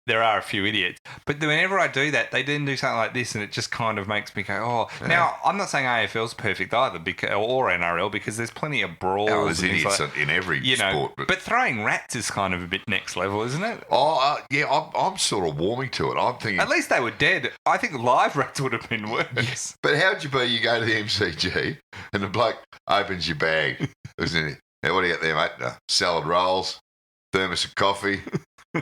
There are a few idiots. But whenever I do that, they then do something like this, and it just kind of makes me go, oh. Yeah. Now, I'm not saying AFL's perfect either, or NRL, because there's plenty of brawls. Oh, there's idiots in every sport. But throwing rats is kind of a bit next level, isn't it? Oh, yeah, I'm sort of warming to it. I'm thinking... At least they were dead. I think live rats would have been worse. Yes. But how'd you be? You go to the MCG, and the bloke opens your bag. Now, what do you got there, mate? Salad rolls, thermos of coffee,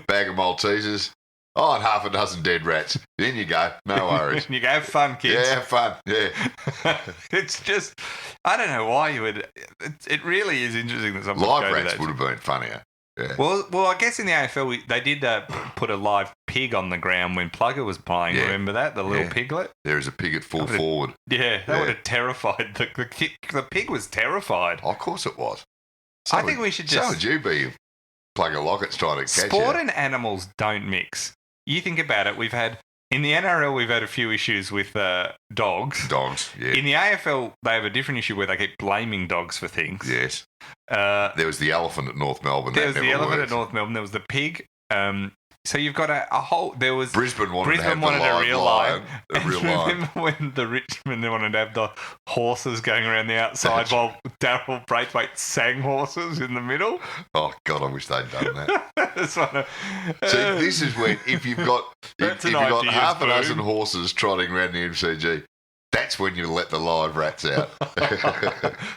bag of Maltesers. Oh, and half a dozen dead rats. Then you go. No worries. You go, have fun, kids. Yeah, have fun. Yeah. It's just, I don't know why you would. It really is interesting that someone live rats would have been funnier. Yeah. Well, I guess in the AFL they did put a live pig on the ground when Plugger was playing. Yeah. Remember that, the little piglet? There is a pig at full forward. Yeah, that would have terrified the pig. Was terrified. Oh, of course it was. I think we should just. So would you be? Plugger Lockett's trying to catch sport and animals don't mix. You think about it, we've had In the NRL, we've had a few issues with dogs. Dogs, yeah. In the AFL, they have a different issue where they keep blaming dogs for things. Yes. There was the elephant at North Melbourne. There was the elephant at North Melbourne. There was the pig. So you've got a whole. There was Brisbane wanted a real lion. Remember when the Richmond wanted to have the horses going around the outside while Darryl Braithwaite sang horses in the middle? Oh God, I wish they'd done that. See, this is when if you've got half a dozen horses trotting around the MCG. That's when you let the live rats out.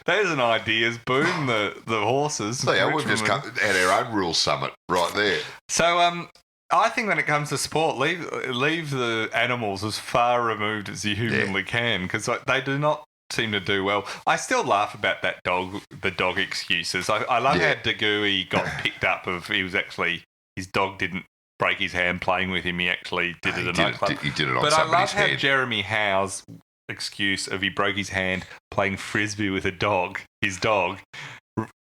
There's an ideas boom. The horses. So yeah, we've just had our own rules summit right there. So I think when it comes to sport, leave the animals as far removed as you humanly can, because they do not seem to do well. I still laugh about the dog excuses. I love how Degui got picked up his dog didn't break his hand playing with him. He actually did it. He did it on but somebody's I love head. how Jeremy Howe's excuse of he broke his hand playing frisbee with his dog,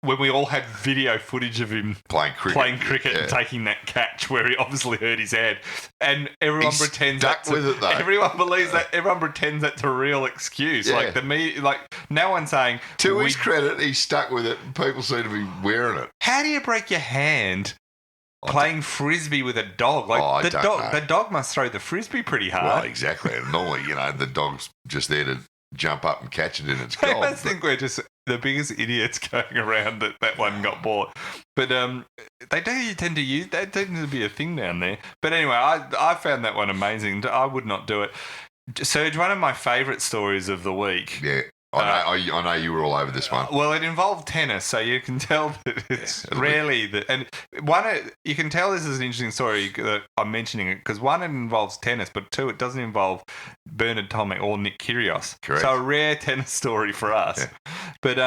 when we all had video footage of him playing cricket and taking that catch where he obviously hurt his head, and everyone pretends everyone believes that, everyone pretends that's a real excuse. Like no one's saying. To his credit, he stuck with it, and people seem to be wearing it. How do you break your hand playing frisbee with a dog? Like the dog must throw the frisbee pretty hard. Well, exactly. And normally, the dog's just there to jump up and catch it in its goal. I think we're just the biggest idiots going around that one got bought. But they do tend to use that. Tends to be a thing down there. But anyway, I found that one amazing. I would not do it. Serge, one of my favourite stories of the week. Yeah. I know you were all over this one. Well, it involved tennis, so you can tell that it's rarely that. And you can tell this is an interesting story that I'm mentioning it because one, it involves tennis, but two, it doesn't involve Bernard Tomic or Nick Kyrgios. Correct. So a rare tennis story for us. Yeah. But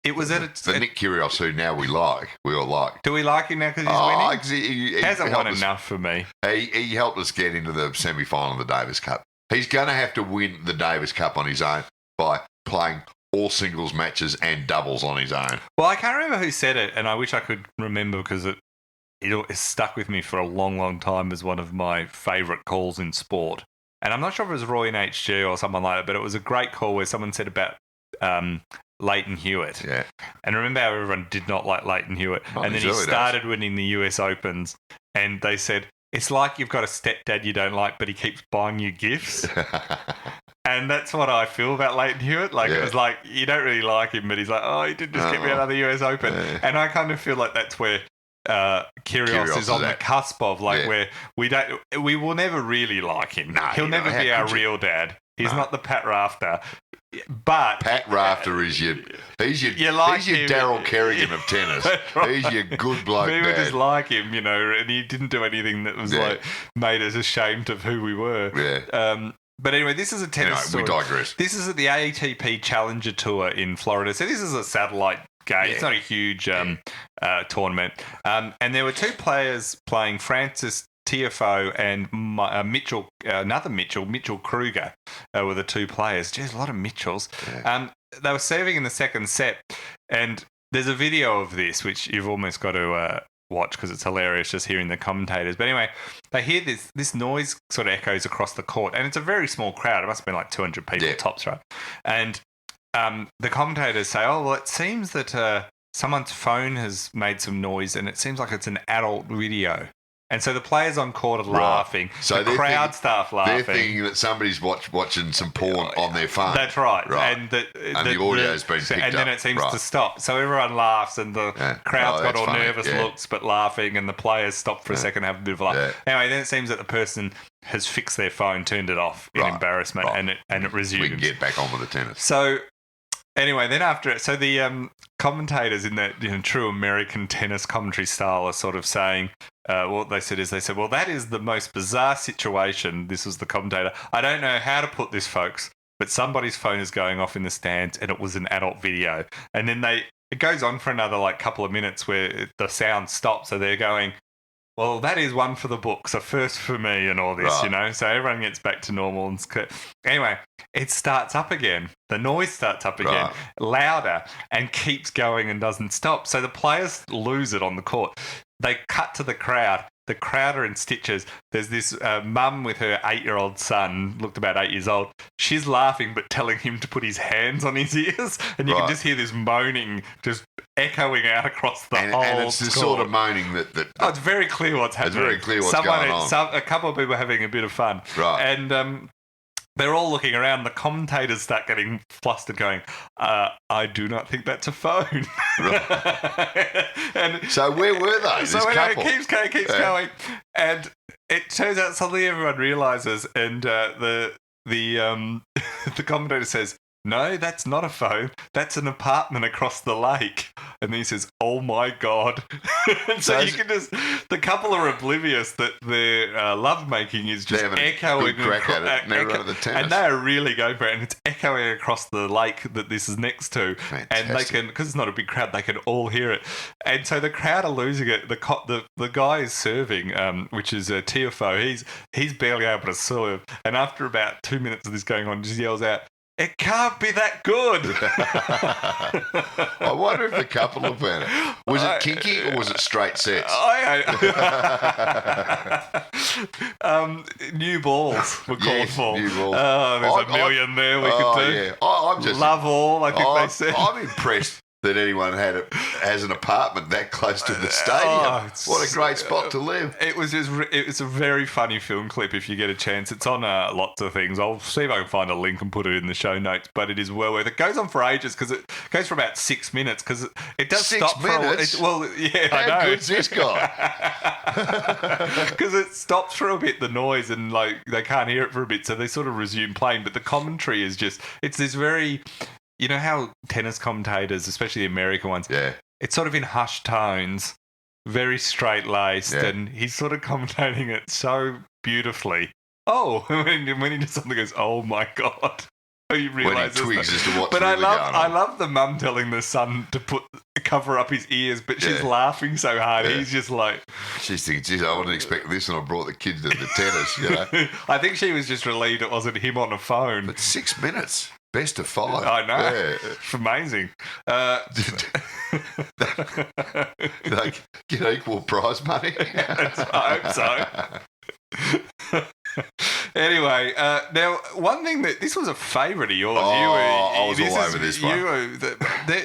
it was Nick Kyrgios, who now we all like. Do we like him now because he's winning? He hasn't won enough for me. He helped us get into the semi-final of the Davis Cup. He's going to have to win the Davis Cup on his own by playing all singles matches and doubles on his own. Well, I can't remember who said it, and I wish I could remember because it stuck with me for a long, long time as one of my favourite calls in sport. And I'm not sure if it was Roy in HG or someone like that, but it was a great call where someone said about Leighton Hewitt. Yeah. And remember how everyone did not like Leighton Hewitt. And then he started winning the US Opens, and they said, it's like you've got a stepdad you don't like, but he keeps buying you gifts. And that's what I feel about Leighton Hewitt. It was like, you don't really like him, but he's like, oh, he did just get me another US Open. Yeah. And I kind of feel like that's where Kyrgios is on the cusp of, where we will never really like him. No, he'll never be our real dad. He's not the Pat Rafter. But Pat Rafter he's your Daryl Kerrigan of tennis. Right. He's your good bloke. People just like him, and he didn't do anything that was made us ashamed of who we were. Yeah. But anyway, this is a tennis story. We digress. This is at the ATP Challenger Tour in Florida. So this is a satellite game. Yeah. It's not a huge tournament. And there were two players playing, Francis Tiafoe and Mitchell Kruger were the two players. Jeez, a lot of Mitchells. Yeah. They were serving in the second set, and there's a video of this, which you've almost got to watch because it's hilarious just hearing the commentators. But anyway, they hear this noise sort of echoes across the court, and it's a very small crowd. It must have been like 200 people tops, right? And the commentators say, oh, well, it seems that someone's phone has made some noise, and it seems like it's an adult video. And so the players on court are laughing. So the crowd start laughing. They're thinking that somebody's watching some porn on their phone. That's right. And the audio's been picked up. And then it seems to stop. So everyone laughs, and the crowd's got all nervous looks but laughing, and the players stop for a second and have a bit of a laugh. Anyway, then it seems that the person has fixed their phone, turned it off in embarrassment, and it resumes. We can get back on with the tennis. So anyway, then after it, so the commentators in that true American tennis commentary style are sort of saying, what they said, well, that is the most bizarre situation. This was the commentator. I don't know how to put this, folks, but somebody's phone is going off in the stands, and it was an adult video. And then it goes on for another couple of minutes where the sound stops. So they're going, well, that is one for the books, a first for me and all this, So everyone gets back to normal. And anyway, it starts up again. The noise starts up again, louder, and keeps going and doesn't stop. So the players lose it on the court. They cut to the crowd, the crowd are in stitches. There's this mum with her 8-year-old son, looked about 8 years old. She's laughing but telling him to put his hands on his ears, and you can just hear this moaning just echoing out across the whole And it's the sort of moaning that it's very clear what's happening. It's very clear what's going on. A couple of people are having a bit of fun. Right. And they're all looking around. The commentators start getting flustered, going, I do not think that's a phone. Right. And so where were they? So it keeps going. And it turns out suddenly everyone realises, and the commentator says, no, that's not a phone. That's an apartment across the lake. And then he says, oh, my God. And so you can just... The couple are oblivious that their lovemaking is just echoing. And they are really going for it. And it's echoing across the lake that this is next to. Fantastic. And they can... Because it's not a big crowd, they can all hear it. And so the crowd are losing it. The guy is serving, which is a TFO. He's barely able to serve. And after about 2 minutes of this going on, just yells out, it can't be that good. I wonder if the couple have found it. Was it kinky or was it straight sets? New balls were called for. New balls. Oh, there's a million there we could do. Yeah. I'm just love all, I think they said. I'm impressed that anyone has an apartment that close to the stadium. What a great spot to live. It's a very funny film clip if you get a chance. It's on lots of things. I'll see if I can find a link and put it in the show notes, but it is well worth it. It goes on for ages because it goes for about 6 minutes because it does 6 stop minutes? for a yeah, I know. How good's this guy? Because it stops for a bit, the noise, and like they can't hear it for a bit, so they sort of resume playing. But the commentary is it's this very... You know how tennis commentators, especially the American ones, it's sort of in hushed tones, very straight-laced, and he's sort of commentating it so beautifully. Oh, when he does something, goes, oh, my God. You realise when he twigs as to what's But really I love the mum telling the son to cover up his ears, but she's laughing so hard. Yeah. He's just like... She's thinking, geez, I wouldn't expect this, and I brought the kids to the tennis, you know. I think she was just relieved it wasn't him on a phone. But 6 minutes... Best of 5. I know. Yeah. It's amazing. They get equal prize money. I hope so. Anyway, now one thing this was a favourite of yours. I was all over this one.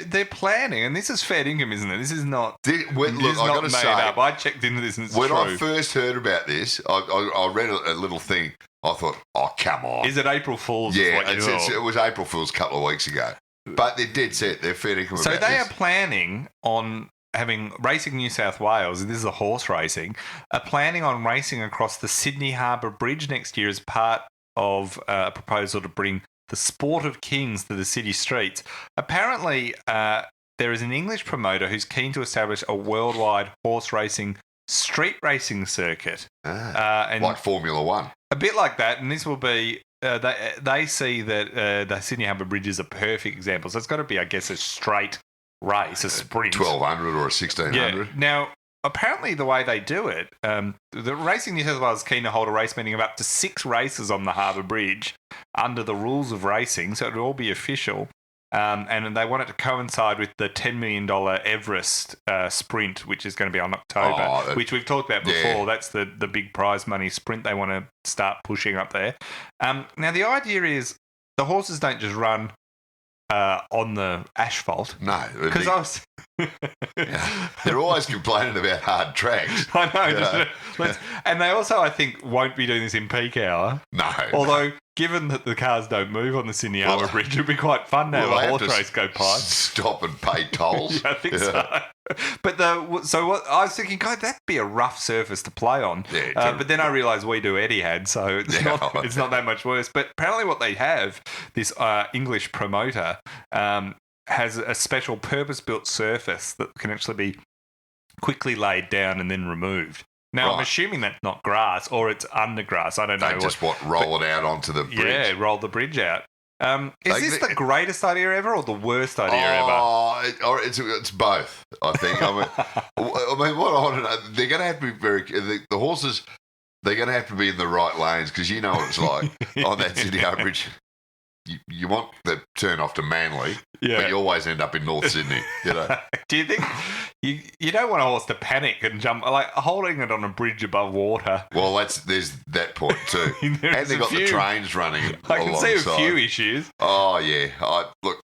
They're planning, and this is fair income, isn't it? This is not. Look, I got to say, up. I checked into this, and it's when true. I first heard about this, I read a little thing. I thought, oh, come on. Is it April Fool's? Yeah, it was April Fool's a couple of weeks ago. But they're dead set. They're fair income about this. So they are planning on having Racing New South Wales, this is a horse racing, are planning on racing across the Sydney Harbour Bridge next year as part of a proposal to bring the sport of kings to the city streets. Apparently, there is an English promoter who's keen to establish a worldwide horse racing street racing circuit. And like Formula One. A bit like that, and this will be... they see that the Sydney Harbour Bridge is a perfect example. So it's got to be, I guess, a straight race, a sprint. 1,200 or a 1,600. Yeah. Now, apparently the way they do it, the Racing New South Wales is keen to hold a race meeting of up to 6 races on the Harbour Bridge under the rules of racing, so it will all be official. And they want it to coincide with the $10 million Everest sprint, which is going to be on October, which we've talked about before. Yeah. That's the big prize money sprint they want to start pushing up there. Now, the idea is the horses don't just run on the asphalt. No. Because they're always complaining about hard tracks. I know. And they also, I think, won't be doing this in peak hour. No. Although... Given that the cars don't move on the Sydney Harbour Bridge, it'd be quite fun to have a horse race go by. Stop and pay tolls. Yeah, I think so. But so what I was thinking, God, that'd be a rough surface to play on. Yeah, but then I realised we do Etihad, so it's not that much worse. But apparently, what they have, this English promoter has a special purpose-built surface that can actually be quickly laid down and then removed. Now, I'm assuming that's not grass or it's under grass. I don't know. They just roll it out onto the bridge. Yeah, roll the bridge out. Is this the greatest idea ever or the worst idea ever? It's both, I think. I mean, what I want to know, they're going to have to be the horses, they're going to have to be in the right lanes because you know what it's like on that Sydney Harbour Bridge. you want the turn off to Manly, but you always end up in North Sydney. You know. Do you think you don't want a horse to panic and jump like holding it on a bridge above water? Well, there's that point too, and they've got the trains running. I can see a few issues. Oh yeah, look.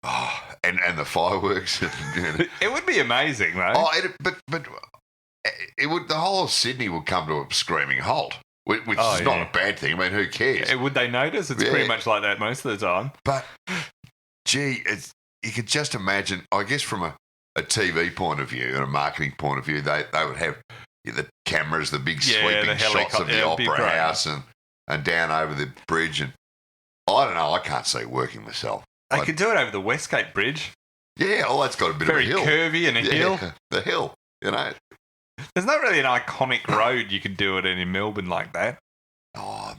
Oh, and the fireworks. It would be amazing, though. Oh, but it would. The whole of Sydney would come to a screaming halt, which is not a bad thing. I mean, who cares? Would they notice? It's pretty much like that most of the time. But gee, you could just imagine. I guess from a TV point of view and a marketing point of view, they would have the cameras, the big sweeping shots of the Opera House and down over the bridge. And I don't know. I can't see it working myself. They could do it over the Westgate Bridge. Yeah, that's got a bit of a hill. Very curvy and a hill. The hill, you know. There's not really an iconic road you could do it in Melbourne like that. Oh,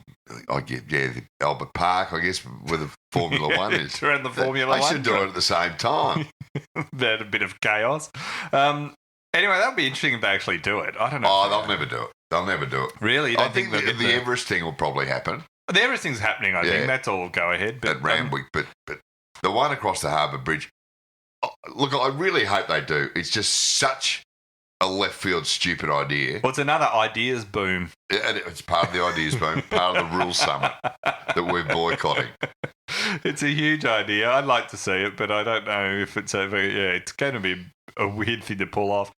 I get, the Albert Park, I guess, where the Formula One is. Around the Formula One. They should do it at the same time. That a bit of chaos. Anyway, that would be interesting if they actually do it. I don't know. Oh, they'll never do it. They'll never do it. Really? You don't I think the Everest thing will probably happen. The Everest thing's happening, I think. That's all go ahead. But, at Randwick, but the one across the Harbour Bridge, look, I really hope they do. It's just such a left field stupid idea. Well, it's another ideas boom. It's part of the ideas boom, part of the rules summit that we're boycotting. It's a huge idea. I'd like to see it, but I don't know if it's over. Yeah, it's going to be a weird thing to pull off.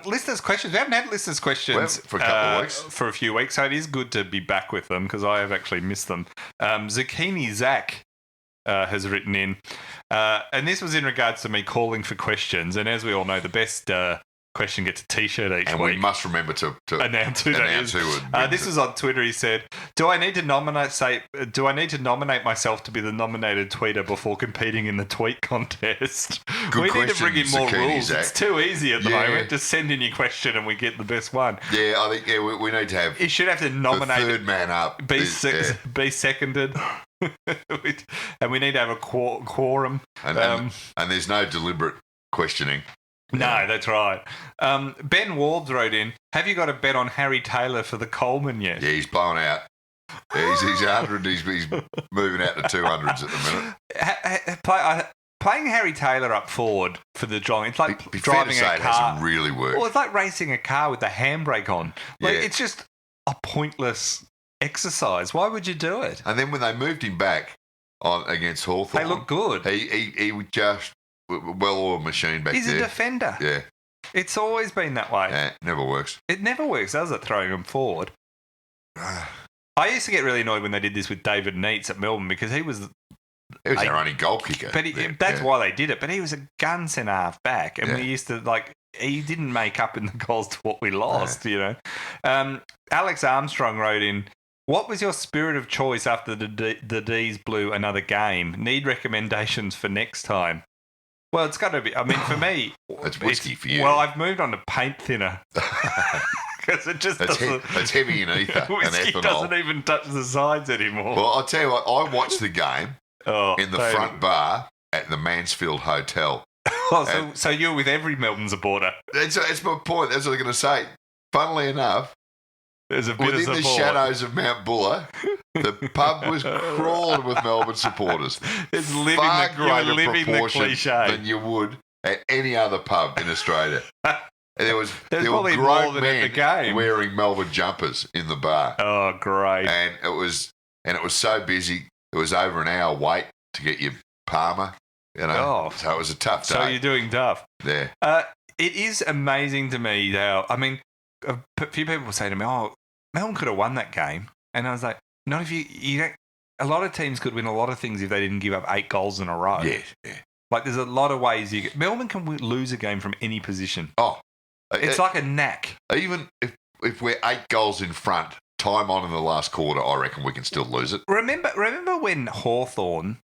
Listeners' questions. We haven't had listeners' questions for a couple of weeks. For a few weeks, so it is good to be back with them because I have actually missed them. Zucchini Zach has written in, and this was in regards to me calling for questions. And as we all know, the best question gets a T-shirt each week. And we must remember to announce who would. This is on Twitter. He said, "Do I need to nominate myself to be the nominated tweeter before competing in the tweet contest?" Good we need to bring in more rules. Zach. It's too easy at the moment. Just send in your question and we get the best one. Yeah, I think we need to have. You should have to nominate the third man up. Be seconded. And we need to have a quorum. And there's no deliberate questioning. No, that's right. Ben Ward wrote in, have you got a bet on Harry Taylor for the Coleman yet? Yeah, he's blown out. Yeah, he's 100. He's moving out to 200s at the minute. Playing Harry Taylor up forward for the Geelong, it's like driving a car. It hasn't really worked. Well, it's like racing a car with the handbrake on. It's just a pointless exercise. Why would you do it? And then when they moved him back on against Hawthorn, they look good. He would just well-oiled machine back there. He's a defender. Yeah. It's always been that way. Yeah, never works. It never works, does it, throwing him forward? I used to get really annoyed when they did this with David Neitz at Melbourne because he was their only goal kicker. But that's why they did it. But he was a gun centre half back. And we used to, he didn't make up in the goals to what we lost, you know. Alex Armstrong wrote in, what was your spirit of choice after the D's blew another game? Need recommendations for next time? Well, it's got to be. I mean, for me, it's whiskey for you. Well, I've moved on to paint thinner because it just doesn't. It's heavy in ether. Whiskey doesn't even touch the sides anymore. Well, I'll tell you what. I watched the game in the front bar at the Mansfield Hotel. So you're with every Melbourne supporter. It's my point. That's what I'm going to say. Funnily enough, there's a bit within the shadows of Mount Buller, the pub was crawling with Melbourne supporters. It's living far greater the cliche than you would at any other pub in Australia. There were probably grown more than men at the game wearing Melbourne jumpers in the bar. Oh, great! And it was so busy. It was over an hour wait to get your Palmer. You know, so it was a tough day. So you're doing tough. Yeah. It is amazing to me how, I mean, a few people say to me, Melbourne could have won that game. And I was like, not if you don't, a lot of teams could win a lot of things if they didn't give up 8 goals in a row. Yeah. Like, there's a lot of ways Melbourne can lose a game from any position. Oh. It's like a knack. Even if we're 8 goals in front, time on in the last quarter, I reckon we can still lose it. Remember when Hawthorn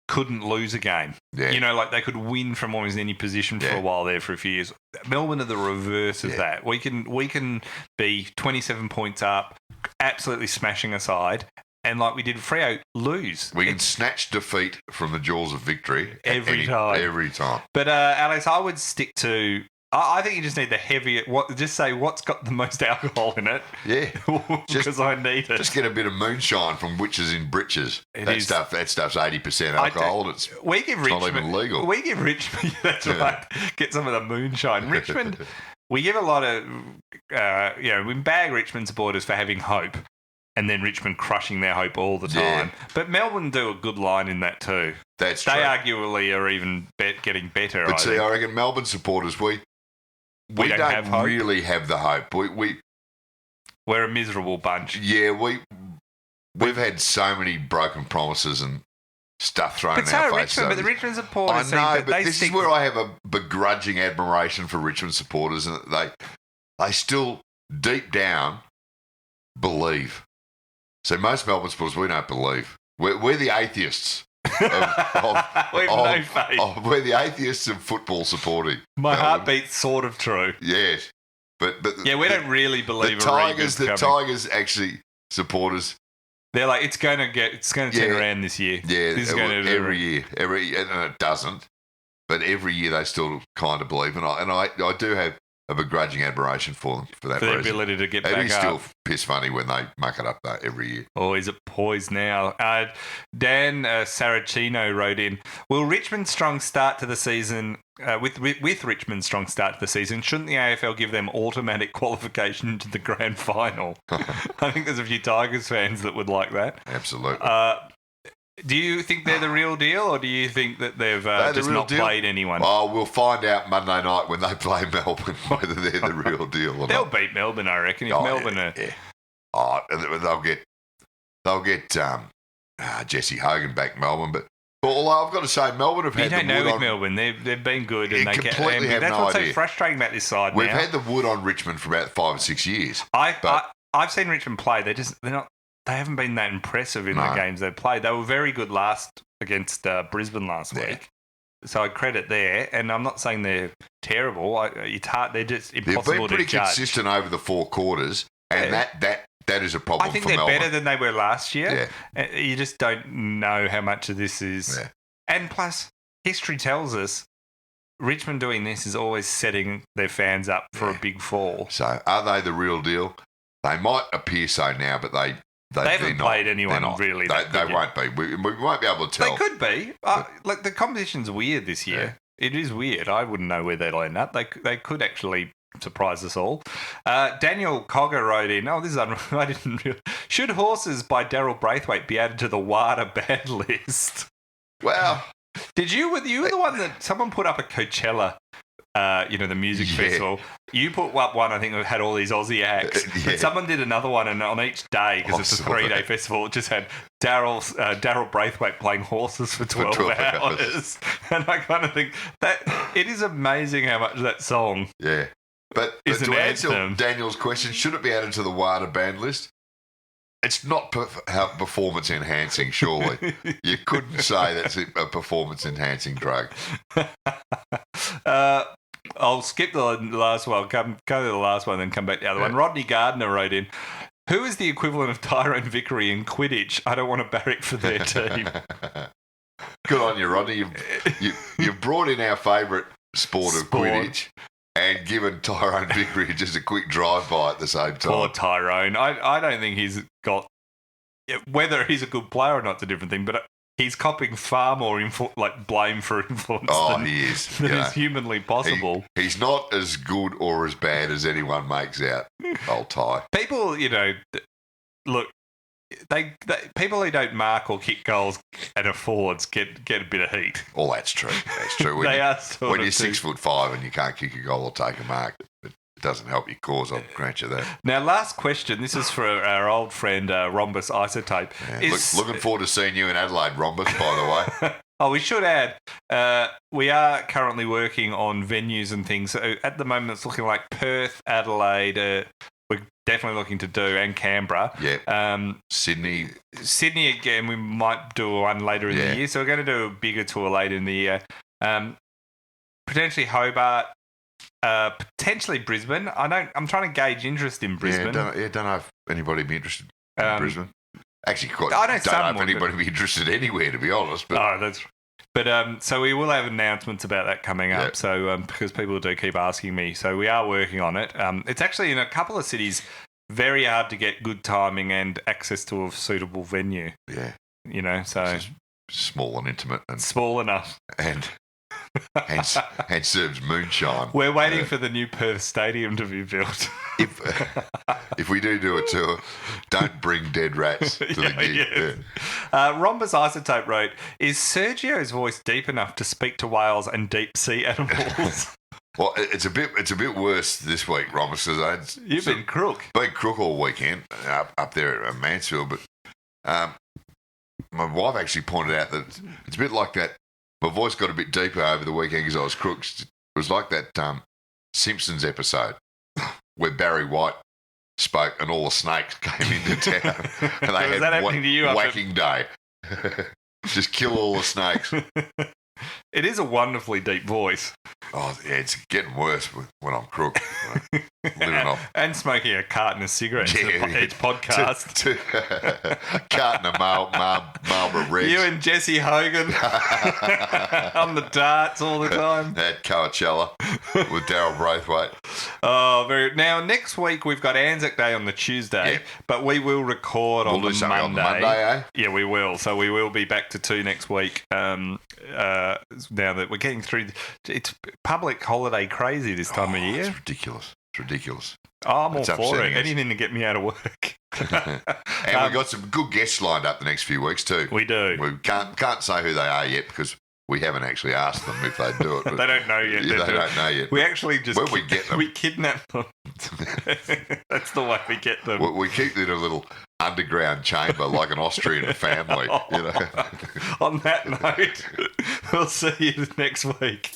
couldn't lose a game? Yeah. You know, like they could win from almost any position for a while there for a few years. Melbourne are the reverse of that. We can be 27 points up, absolutely smashing aside, and like we did Freo, lose. We can snatch defeat from the jaws of victory every time. Every time. But Alex, I would stick to I think you just need the heavier. Just say what's got the most alcohol in it. Yeah, because I need it. Just get a bit of moonshine from Witches in Britches. That stuff's 80% alcohol. It's not even legal. We give Richmond. That's right. Get some of the moonshine. Richmond. We give a lot of. We bag Richmond supporters for having hope. And then Richmond crushing their hope all the time. Yeah. But Melbourne do a good line in that too. That's true. They arguably are even getting better. But I reckon Melbourne supporters, we don't really have the hope. We're a miserable bunch. Yeah, we've had so many broken promises and stuff thrown in our face. But the Richmond supporters... I know, but this is where I have a begrudging admiration for Richmond supporters, and they still, deep down, believe. So most Melbourne supporters, we don't believe. We're the atheists. We have no faith. We're the atheists of football supporting. My heartbeat's sort of true. Yes. But yeah, we don't really believe the Tigers actually supporters. They're like, it's going to turn around this year. Yeah, this is every year, and it doesn't. But every year they still kind of believe, and I do have a begrudging admiration for them for that reason. For their ability to get back up. It is still piss funny when they muck it up though every year. Oh, is it poised now? Dan Saracino wrote in, will Richmond strong start to the season, with Richmond's strong start to the season, shouldn't the AFL give them automatic qualification to the grand final? I think there's a few Tigers fans that would like that. Absolutely. Do you think they're the real deal, or do you think that they've just not played anyone? Oh, we'll find out Monday night when they play Melbourne whether they're the real deal or They'll not. beat Melbourne, I reckon. If Melbourne are... Yeah. Oh, they'll get Jesse Hogan back Melbourne, but although I've got to say Melbourne have had the wood on... You don't know with Melbourne. They've been good. And they completely have that's no what's idea. So frustrating about this side We've now. had the wood on Richmond for about 5 or 6 years. I've seen Richmond play. They haven't been that impressive in the games they've played. They were very good against Brisbane last week. So I credit there. And I'm not saying they're terrible. It's hard. They're just impossible to judge. They've been pretty consistent over the 4 quarters, and that is a problem for Melbourne. I think they're better than they were last year. Yeah. You just don't know how much of this is. Yeah. And plus, history tells us Richmond doing this is always setting their fans up for a big fall. So are they the real deal? They might appear so now, but they haven't played anyone really. They won't be. We won't be able to tell. They could be. The competition's weird this year. Yeah. It is weird. I wouldn't know where they'll end up. They could actually surprise us all. Daniel Cogger wrote in, this is I didn't really... Should Horses by Daryl Braithwaite be added to the WADA band list? Well... Were you the one that someone put up a Coachella... the music festival. You put up one, I think, that had all these Aussie acts. But someone did another one, and on each day, because it's a 3-day festival, it just had Daryl Braithwaite playing Horses for 12 hours. And I kind of think that it is amazing how much that song But to answer Daniel's question, should it be added to the WADA band list? It's not performance enhancing, surely. You couldn't say that's a performance enhancing drug. I'll skip the last one. Go to the last one, then come back to the other one. Rodney Gardner wrote in, who is the equivalent of Tyrone Vickery in Quidditch? I don't want to barrack for their team. Good on you, Rodney. You've brought in our favourite sport of Quidditch and given Tyrone Vickery just a quick drive-by at the same time. Poor Tyrone. I don't think he's got... Whether he's a good player or not is a different thing, but... He's copping far more blame for influence than is humanly possible. He's not as good or as bad as anyone makes out, old Ty. People, look, people who don't mark or kick goals at a forwards get a bit of heat. Oh, that's true. That's true. When you're 6'5" and you can't kick a goal or take a mark, it doesn't help your cause, I'll grant you that. Now, last question. This is for our old friend Rhombus Isotape. Yeah, looking forward to seeing you in Adelaide, Rhombus, by the way. We should add, we are currently working on venues and things. So at the moment, it's looking like Perth, Adelaide, we're definitely looking to do, and Canberra. Yeah. Sydney again, we might do one later in the year. So we're going to do a bigger tour later in the year. Potentially Hobart. Potentially Brisbane. I'm trying to gauge interest in Brisbane. Don't know if anybody would be interested in Brisbane. Actually, don't know if anybody would be interested anywhere, to be honest. But But so we will have announcements about that coming up. Yep. So because people do keep asking me, so we are working on it. It's actually in a couple of cities very hard to get good timing and access to a suitable venue. Yeah. You know, so small and intimate and small enough. And serves moonshine. We're waiting for the new Perth Stadium to be built. If we do a tour, don't bring dead rats to the gig. Yes. Rhombus Isotope wrote, is Sergio's voice deep enough to speak to whales and deep sea animals? Well, it's a bit worse this week, Rhombus. You've been crook. Been crook all weekend up there at Mansfield, but my wife actually pointed out that it's a bit like that. My voice got a bit deeper over the weekend because I was crook. It was like that Simpsons episode where Barry White spoke and all the snakes came into town. And they was had that happening to you? whacking day. Just kill all the snakes. It is a wonderfully deep voice. Oh, yeah, it's getting worse when I'm crook. Living off. And smoking a carton of cigarettes each podcast. Carton of Marlboro Reds. You and Jesse Hogan on the darts all the time. At Coachella with Daryl Braithwaite. Oh, now next week we've got Anzac Day on the Tuesday, but we will record on the Monday. On the Monday, eh? Yeah, we will. So we will be back to 2 next week. Now that we're getting through, it's public holiday crazy this time of year. It's ridiculous. It's ridiculous. Oh, I'm all for it. Anything to get me out of work. And we've got some good guests lined up the next few weeks too. We do. We can't say who they are yet because we haven't actually asked them if they do it. They don't know yet. Yeah, they don't know yet. We actually just when we get them, we kidnap them. That's the way we get them. We keep them in a little underground chamber like an Austrian family. You know. On that note, we'll see you next week.